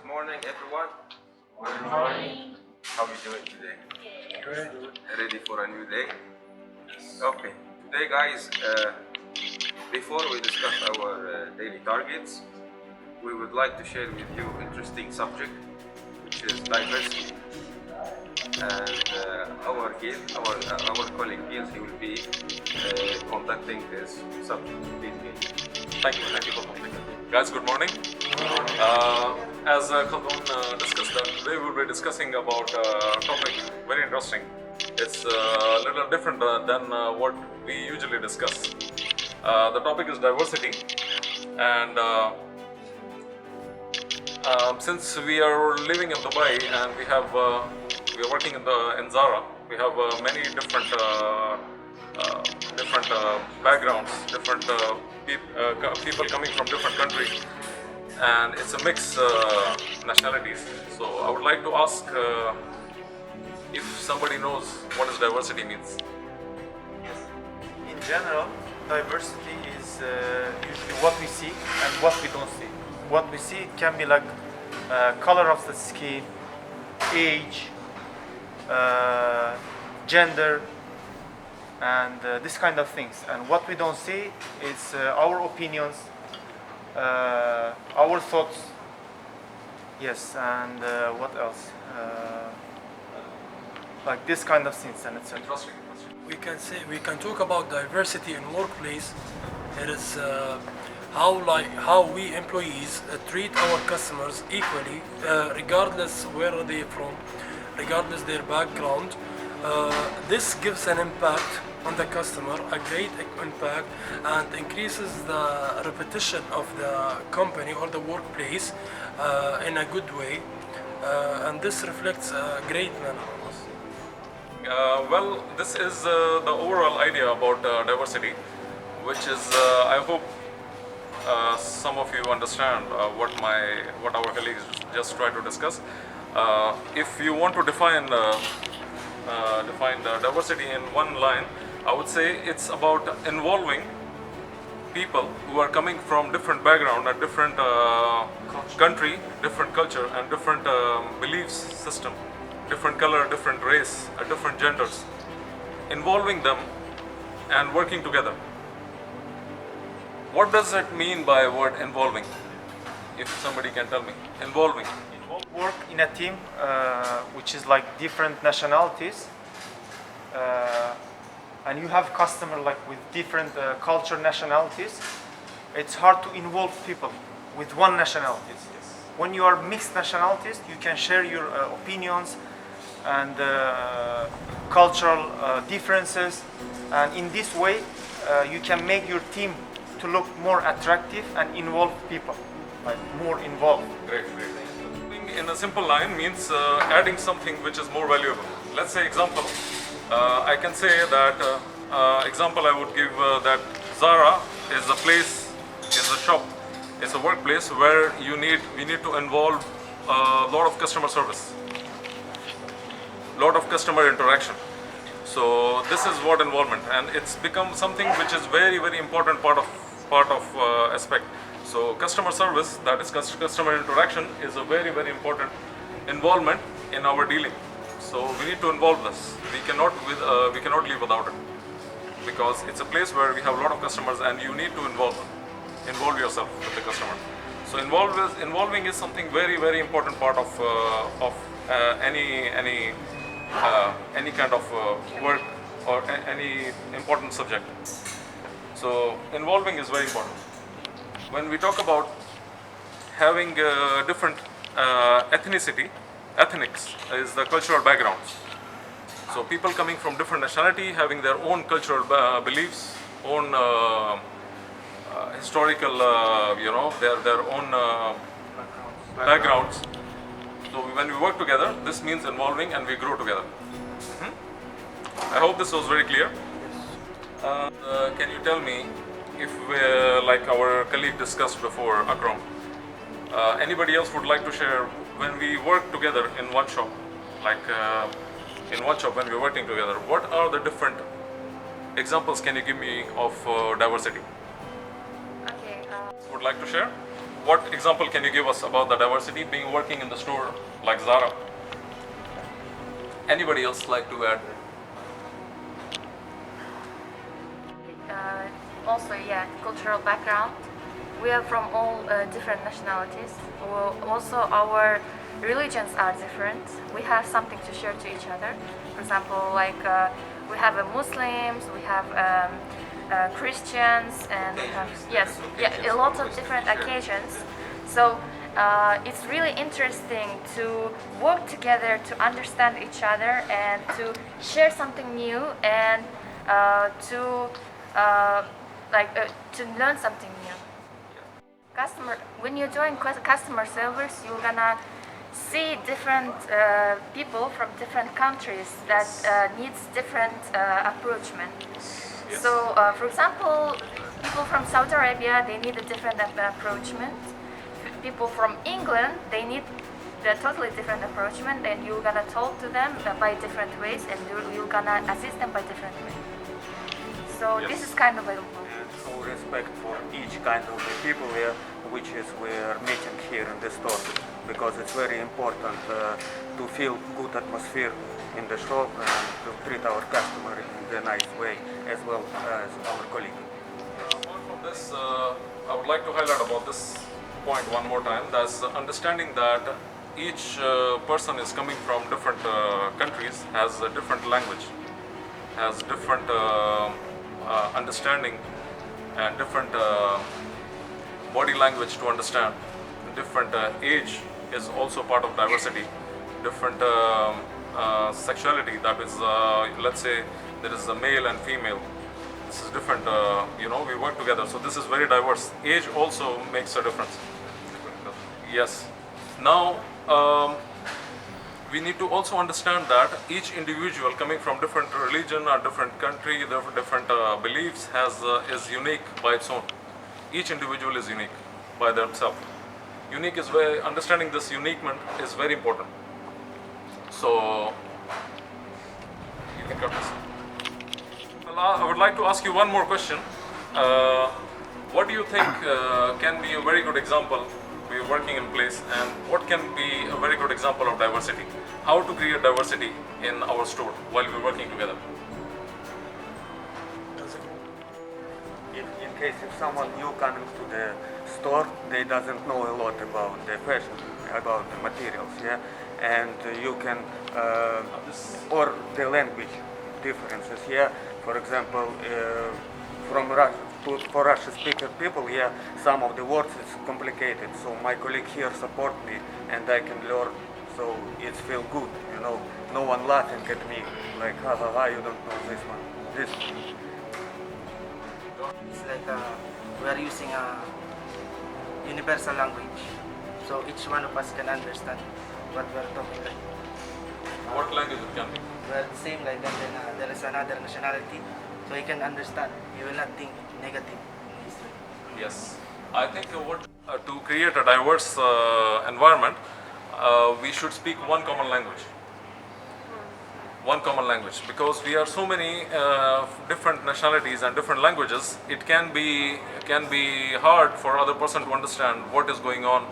Good morning, everyone. Good morning. How are you doing today? Good. Ready for a new day? Okay. Today, guys, before we discuss our daily targets, we would like to share with you interesting subject, which is diversity. And our colleague Gil, he will be conducting this subject. Please, Gil. Thank you for complimenting. Guys, good morning. As Khaldun discussed that today we will be discussing about a topic very interesting. It's a little different than what we usually discuss. The topic is diversity, and since we are living in Dubai and we are working in Zara, we have many different backgrounds, different people coming from different countries, and it's a mix nationalities. So I would like to ask if somebody knows what is diversity means. Yes. In general, diversity is usually what we see and what we don't see. What we see can be like color of the skin, age, gender, and this kind of things. And what we don't see is our opinions, our thoughts. Yes, and what else? Like this kind of things, and etc. Interesting. We can talk about diversity in workplace. It is how we employees treat our customers equally, regardless where they from, regardless their background. This gives an impact on the customer, a great impact, and increases the repetition of the company or the workplace in a good way, and this reflects a great manner on us. Well, this is the overall idea about diversity, which is I hope some of you understand what our colleagues just tried to discuss. If you want to define diversity in one line, I would say it's about involving people who are coming from different background, a different country, different culture, and different beliefs system, different color, different race, different genders, involving them and working together. What does it mean by word involving? If somebody can tell me, involving. Work in a team which is like different nationalities, and you have customer like with different culture nationalities. It's hard to involve people with one nationalities. Yes. When you are mixed nationalities, you can share your opinions and cultural differences, and in this way you can make your team to look more attractive and involve people, like more involved. Great. In a simple line means adding something which is more valuable. Let's say example. I can say that example I would give that Zara is a place, is a shop, it's a workplace where we need to involve a lot of customer service, lot of customer interaction. So this is what involvement, and it's become something which is very important part of aspect. So customer service, that is customer interaction, is a very important involvement in our dealing. So we need to involve this. We cannot live without it, because it's a place where we have a lot of customers and you need to involve yourself with the customer. So involving is something very important part of any kind of work or any important subject. So involving is very important. When we talk about having different ethnics is the cultural backgrounds. So people coming from different nationality, having their own cultural beliefs, own historical, their own backgrounds. So when we work together, this means involving and we grow together. I hope this was very clear. Can you tell me if, like our colleague discussed before, Akram, anybody else would like to share when we work together in one shop, like in one shop when we're working together, what are the different examples can you give me of diversity? Okay. Would like to share? what example can you give us about the diversity being working in the store like Zara? Anybody else like to add? Also, yeah, cultural background. We are from all different nationalities. Also, our religions are different. We have something to share to each other. For example, like we have Muslims, we have Christians, and we have, yes, yeah, a lot of different occasions. So it's really interesting to work together to understand each other and to share something new and to learn something new. When you join customer service, you're gonna see different people from different countries that needs different approachment. Yes. So, for example, people from Saudi Arabia, they need a different approachment. People from England, they need a totally different approachment, and you're gonna talk to them by different ways, and you're gonna assist them by different ways. So Yes. this is kind of a So respect for each kind of the people here, which is we're meeting here in the store, because it's very important to feel good atmosphere in the shop and to treat our customer in the nice way, as well as our colleague. Apart from this, I would like to highlight about this point one more time. That's understanding that each person is coming from different countries, has a different language, has different understanding, and different body language to understand. Different age is also part of diversity. Different sexuality, that is, let's say there is a male and female. This is different, we work together. So this is very diverse. Age also makes a difference. Yes. Now, we need to also understand that each individual coming from different religion or different country, different beliefs is unique by its own. Each individual is unique by themselves. Unique is very, understanding this uniquement is very important. So, you can cut this. Well, I would like to ask you one more question. What do you think can be a very good example we're working in place, and what can be a very good example of diversity? How to create diversity in our store while we're working together? In case if someone new coming to the store, they doesn't know a lot about the fashion, about the materials, yeah, and you can or the language differences, yeah. For example, from Russia for Russian speaker people, yeah, some of the words is complicated. So my colleague here support me, and I can learn. So it feel good, No one laughing at me like, ha ha ha, you don't know this one. This. It's like we are using a universal language, so each one of us can understand what we are talking like. What language it can be? We are the same like that, and there is another nationality, so you can understand. You will not think negative in this way. Yes. I think to create a diverse environment, we should speak one common language. One common language, because we are so many different nationalities and different languages. It can be hard for other person to understand what is going on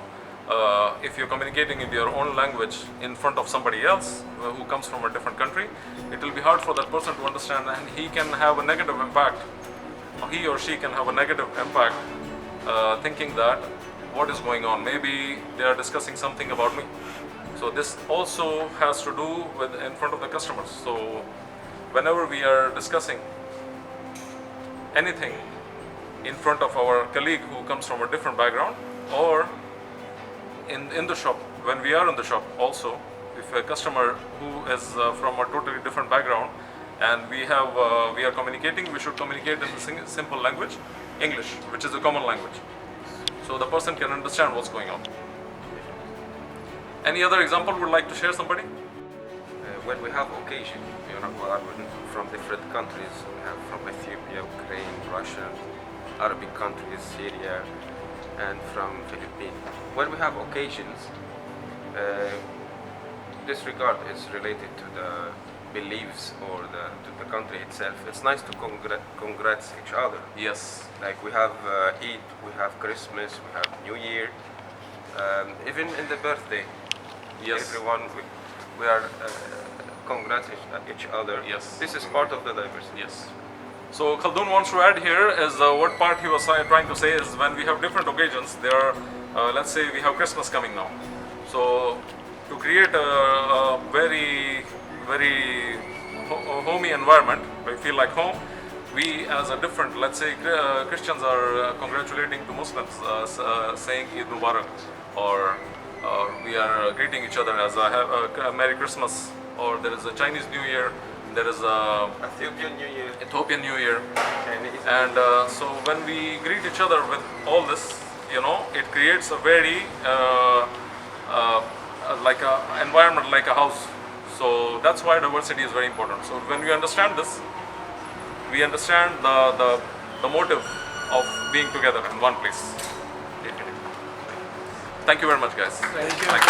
if you're communicating in your own language in front of somebody else who comes from a different country. It will be hard for that person to understand, and he can have a negative impact. He or she can have a negative impact thinking that what is going on. Maybe they are discussing something about me. So this also has to do with in front of the customers. So whenever we are discussing anything in front of our colleague who comes from a different background, or in the shop, when we are in the shop also, if a customer who is from a totally different background and we are communicating, we should communicate in the simple language, English, which is a common language. So the person can understand what's going on. Any other example would like to share, somebody? When we have occasion, we are from different countries. We have from Ethiopia, Ukraine, Russia, Arabic countries, Syria, and from Philippines. When we have occasions, this regard is related to the beliefs or to the country itself. It's nice to congratulate each other. Yes. Like we have Eid, we have Christmas, we have New Year. Even in the birthday, Yes. everyone we are congratulating each other. Yes. This is part of the diversity. Yes. So Khaldun wants to add here is what part he was trying to say is when we have different occasions, there are, let's say we have Christmas coming now. So to create a very, very homey environment, where we feel like home, we as a different, let's say Christians are congratulating to Muslims, saying Eid Mubarak, or we are greeting each other as a Merry Christmas, or there is a Chinese New Year, there is a Ethiopian New Year. Ethiopian New Year, Chinese and so when we greet each other with all this, it creates a very like a environment, like a house. So that's why diversity is very important. So when we understand this, we understand the motive of being together in one place. Thank you very much, guys. Thank you.